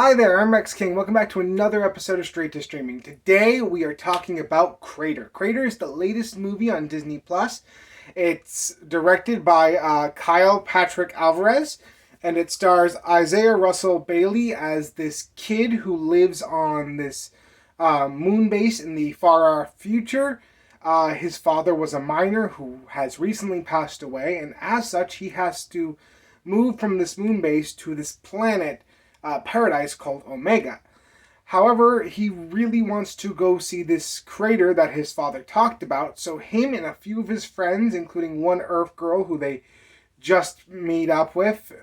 Hi there, I'm Rex King. Welcome back to another episode of Straight to Streaming. Today we are talking about Crater. Crater is the latest movie on Disney Plus. It's directed by Kyle Patrick Alvarez, and it stars Isaiah Russell Bailey as this kid who lives on this moon base in the far future. His father was a miner who has recently passed away, and as such, he has to move from this moon base to this planet paradise called Omega. However, he really wants to go see this crater that his father talked about, so him and a few of his friends, including one Earth girl who they just meet up with,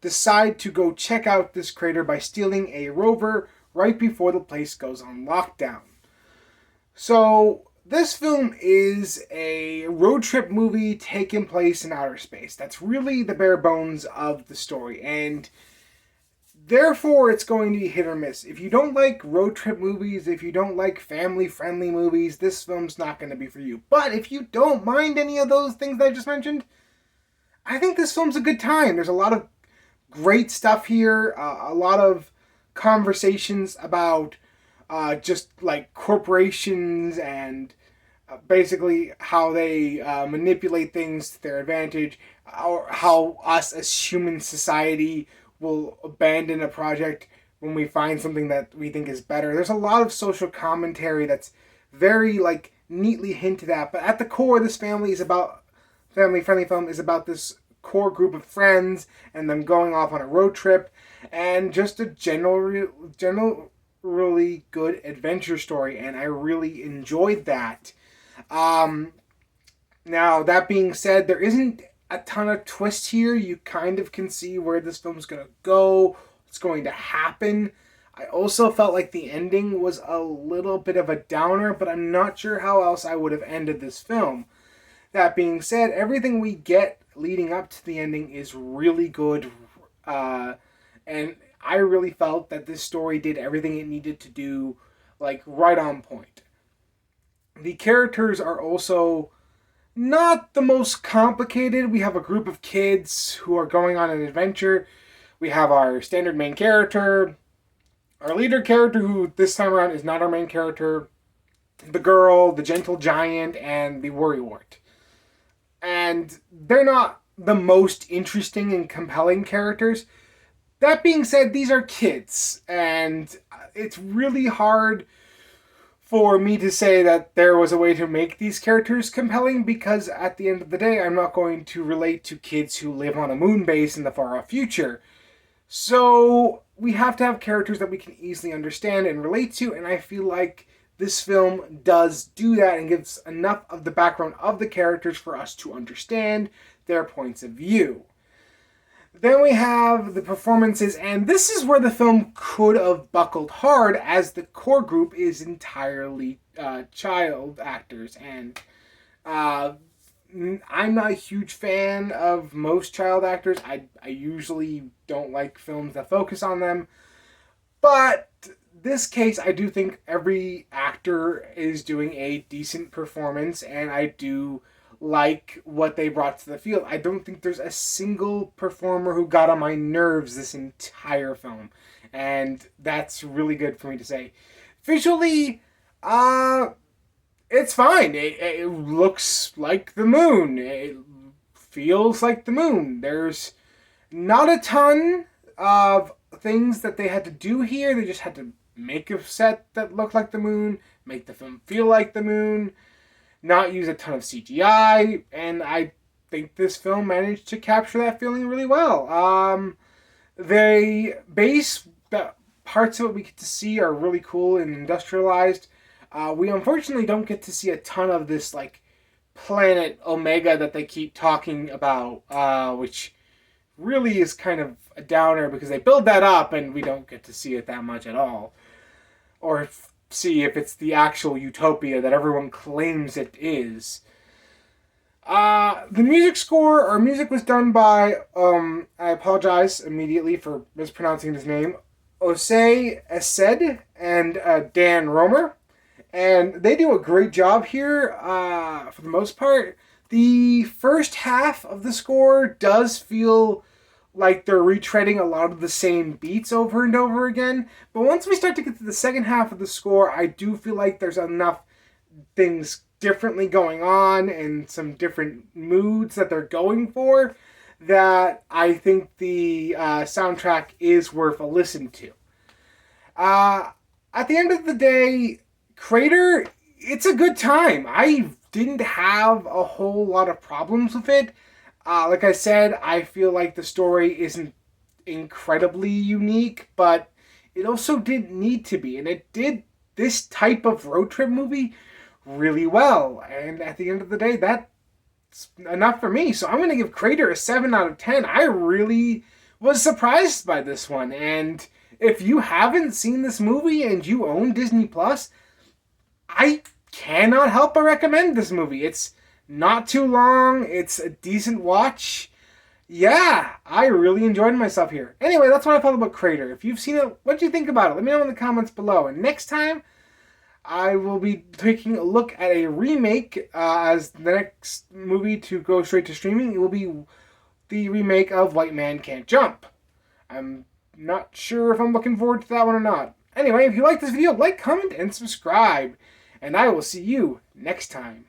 decide to go check out this crater by stealing a rover right before the place goes on lockdown. So, this film is a road trip movie taking place in outer space. That's really the bare bones of the story, and therefore, it's going to be hit or miss. If you don't like road trip movies, if you don't like family-friendly movies, this film's not going to be for you. But if you don't mind any of those things that I just mentioned, I think this film's a good time. There's a lot of great stuff here, a lot of conversations about just like corporations and basically how they manipulate things to their advantage, or how us as human society will abandon a project when we find something that we think is better. There's a lot of social commentary that's very like neatly hinted at, but at the core, this family-friendly film is about this core group of friends and them going off on a road trip and just a really good adventure story, and I really enjoyed that. Now, that being said, there isn't a ton of twists here. You kind of can see where this film's going to go, what's going to happen. I also felt like the ending was a little bit of a downer, but I'm not sure how else I would have ended this film. That being said, everything we get leading up to the ending is really good, and I really felt that this story did everything it needed to do, like, right on point. The characters are also not the most complicated. We have a group of kids who are going on an adventure. We have our standard main character, our leader character, who this time around is not our main character, the girl, the gentle giant, and the worrywart. And they're not the most interesting and compelling characters. That being said, these are kids, and it's really hard for me to say that there was a way to make these characters compelling, because at the end of the day, I'm not going to relate to kids who live on a moon base in the far off future. So we have to have characters that we can easily understand and relate to, and I feel like this film does do that and gives enough of the background of the characters for us to understand their points of view. Then we have the performances, and this is where the film could have buckled hard, as the core group is entirely child actors, and I'm not a huge fan of most child actors. I usually don't like films that focus on them, but this case, I do think every actor is doing a decent performance, and I do like what they brought to the field. I don't think there's a single performer who got on my nerves this entire film, and that's really good for me to say. Visually, it's fine. It looks like the moon. It feels like the moon. There's not a ton of things that they had to do here. They just had to make a set that looked like the moon, make the film feel like the moon, not use a ton of CGI, and I think this film managed to capture that feeling really well. The parts of it we get to see are really cool and industrialized. We unfortunately don't get to see a ton of this like planet Omega that they keep talking about, which really is kind of a downer because they build that up and we don't get to see it that much at all, or see if it's the actual utopia that everyone claims it is. The music score, or music, was done by, I apologize immediately for mispronouncing his name, Osei Essed and Dan Romer. And they do a great job here, for the most part. The first half of the score does feel like they're retreading a lot of the same beats over and over again. But once we start to get to the second half of the score, I do feel like there's enough things differently going on and some different moods that they're going for that I think the soundtrack is worth a listen to. At the end of the day, Crater, it's a good time. I didn't have a whole lot of problems with it. Like I said, I feel like the story isn't incredibly unique, but it also didn't need to be. And it did this type of road trip movie really well. And at the end of the day, that's enough for me. So I'm going to give Crater a 7 out of 10. I really was surprised by this one. And if you haven't seen this movie and you own Disney Plus, I cannot help but recommend this movie. It's not too long. It's a decent watch. Yeah, I really enjoyed myself here. Anyway, that's what I thought about Crater. If you've seen it, what do you think about it? Let me know in the comments below. And next time, I will be taking a look at a remake as the next movie to go straight to streaming. It will be the remake of White Man Can't Jump. I'm not sure if I'm looking forward to that one or not. Anyway, if you like this video, like, comment, and subscribe. And I will see you next time.